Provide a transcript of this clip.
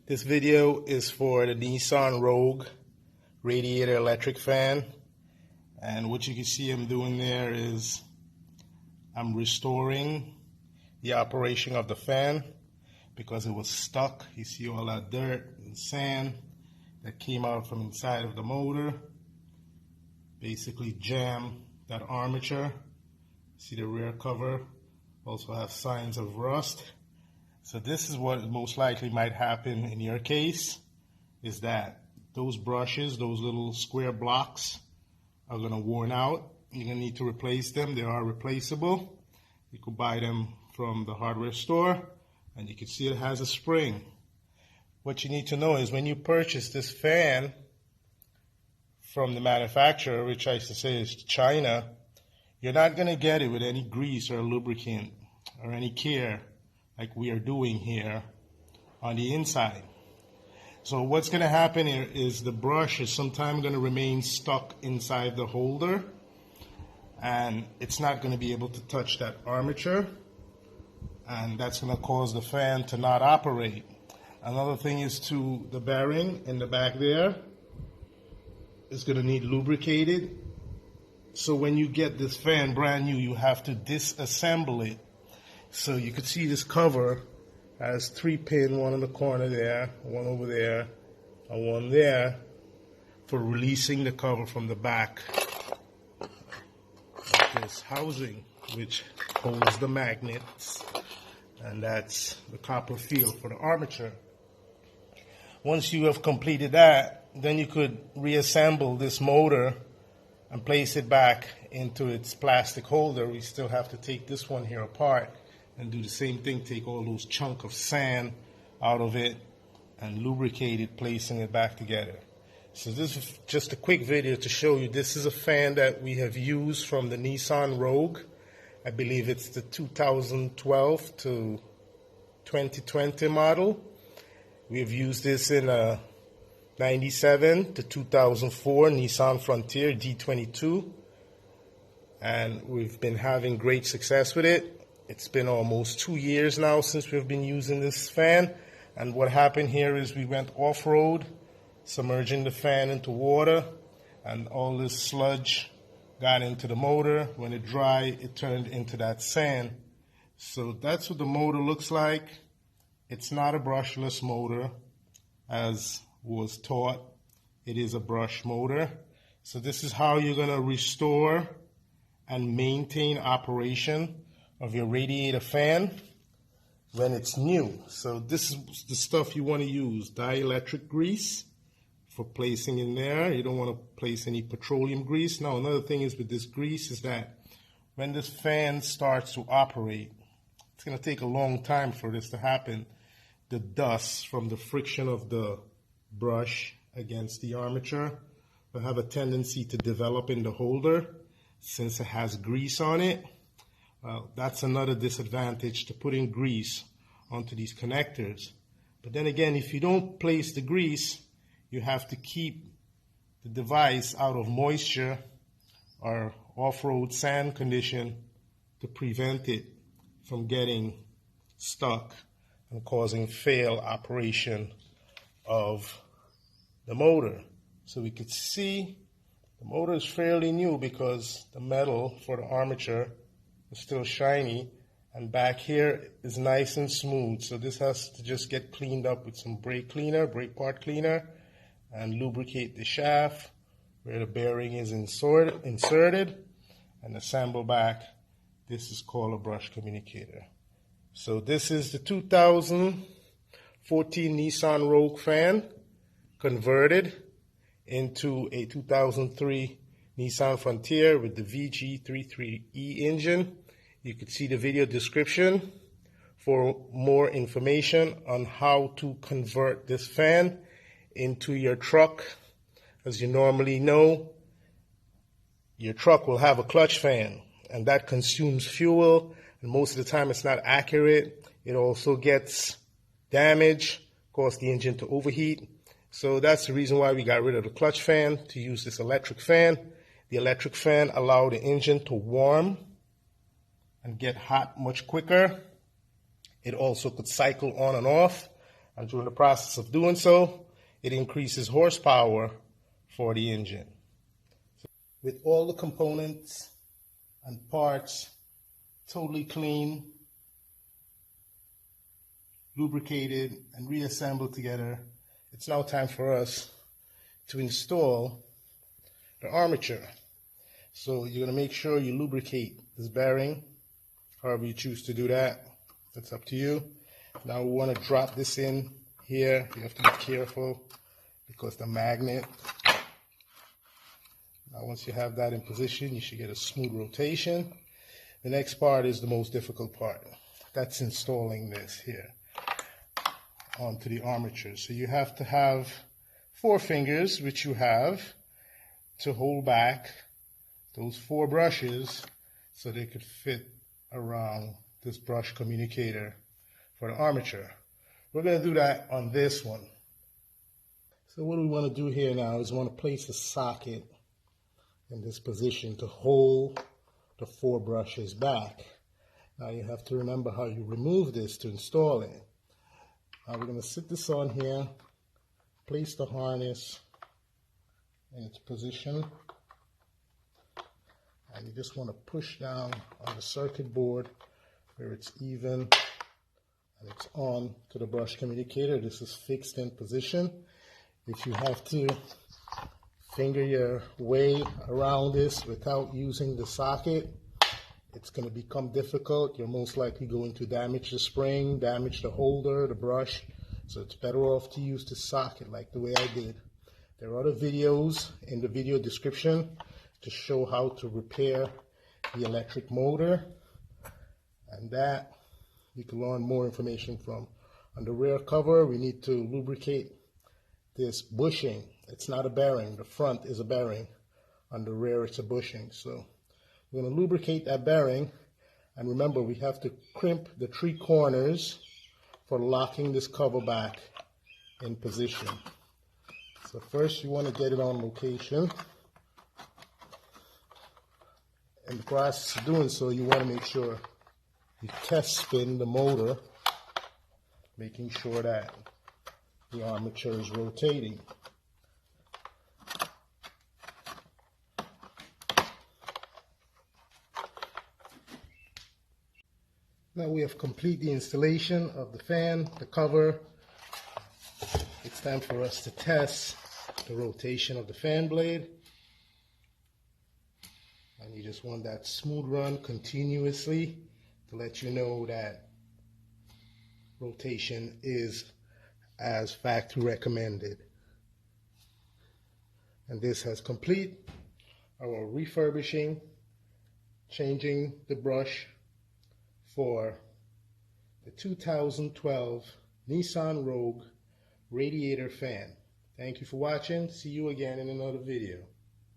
This video is for the Nissan Rogue radiator electric fan, and what you can see I'm doing there is I'm restoring the operation of the fan because it was stuck. You see all that dirt and sand that came out from inside of the motor, basically jammed that armature. See the rear cover also has signs of rust. So this is what most likely might happen in your case, is that those brushes, those little square blocks, are going to worn out. You're going to need to replace them. They are replaceable. You could buy them from the hardware store, and you can see it has a spring. What you need to know is when you purchase this fan from the manufacturer, which I used to say is China, you're not going to get it with any grease or lubricant or any care like we are doing here on the inside. So what's going to happen here is the brush is sometimes going to remain stuck inside the holder, and it's not going to be able to touch that armature, and that's going to cause the fan to not operate. Another thing is to the bearing in the back there is going to need lubricated. So when you get this fan brand new, you have to disassemble it. So you could see this cover has 3 pins, one in the corner there, one over there, and one there, for releasing the cover from the back of this housing, which holds the magnets, and that's the copper field for the armature. Once you have completed that, then you could reassemble this motor and place it back into its plastic holder. We still have to take this one here apart and do the same thing, take all those chunks of sand out of it and lubricate it, placing it back together. So this is just a quick video to show you this is a fan that we have used from the Nissan Rogue. I believe it's the 2012 to 2020 model. We have used this in a 97 to 2004 Nissan Frontier D22, and we've been having great success with it. It's been almost 2 years now since we've been using this fan, and what happened here is we went off-road, submerging the fan into water, and all this sludge got into the motor. When it dried, it turned into that sand. So that's what the motor looks like. It's not a brushless motor, as was taught. It is a brush motor. So this is how you're going to restore and maintain operation of your radiator fan when it's new. So this is the stuff you want to use: dielectric grease for placing in there. You don't want to place any petroleum grease. Now another thing is with this grease is that when this fan starts to operate, it's going to take a long time for this to happen. The dust from the friction of the brush against the armature will have a tendency to develop in the holder since it has grease on it. Well, that's another disadvantage to putting grease onto these connectors. But then again, if you don't place the grease, you have to keep the device out of moisture or off-road sand condition to prevent it from getting stuck and causing fail operation of the motor. So we could see the motor is fairly new because the metal for the armature is still shiny, and back here is nice and smooth. So this has to just get cleaned up with some brake part cleaner, and lubricate the shaft where the bearing is inserted and assemble back. This is called a brush communicator. So this is the 2014 Nissan Rogue fan converted into a 2003 Nissan Frontier with the VG33E engine. You can see the video description for more information on how to convert this fan into your truck. As you normally know, your truck will have a clutch fan, and that consumes fuel, and most of the time it's not accurate. It also gets damaged, cause the engine to overheat. So that's the reason why we got rid of the clutch fan to use this electric fan. The electric fan allows the engine to warm and get hot much quicker. It also could cycle on and off, And during the process of doing so, it increases horsepower for the engine. With all the components and parts totally clean, lubricated, and reassembled together, it's now time for us to install the armature. So you're going to make sure you lubricate this bearing, however you choose to do that. That's up to you. Now we want to drop this in here. You have to be careful because the magnet. Now once you have that in position, you should get a smooth rotation. The next part is the most difficult part. That's installing this here onto the armature. So you have to have 4 fingers, which you have, to hold back those 4 brushes so they could fit around this brush communicator for the armature. We're going to do that on this one. So what we want to do here now is we want to place a socket in this position to hold the 4 brushes back. Now you have to remember how you remove this to install it. Now we're going to sit this on here, place the harness in its position, and you just want to push down on the circuit board where it's even and it's on to the brush communicator. This is fixed in position. If you have to finger your way around this without using the socket, it's going to become difficult. You're most likely going to damage the spring, damage the holder, the brush. So it's better off to use the socket like the way I did. There are other videos in the video description to show how to repair the electric motor, and that you can learn more information from. On the rear cover, we need to lubricate this bushing. It's not a bearing. The front is a bearing. On the rear, it's a bushing. So we're going to lubricate that bearing, and remember, we have to crimp the 3 corners for locking this cover back in position. So first you want to get it on location. In the process of doing so, you want to make sure you test spin the motor, making sure that the armature is rotating. Now we have completed the installation of the fan, the cover. It's time for us to test the rotation of the fan blade. And you just want that smooth run continuously to let you know that rotation is as factory recommended. And this has complete our refurbishing, changing the brush for the 2012 Nissan Rogue Radiator fan. Thank you for watching. See you again in another video.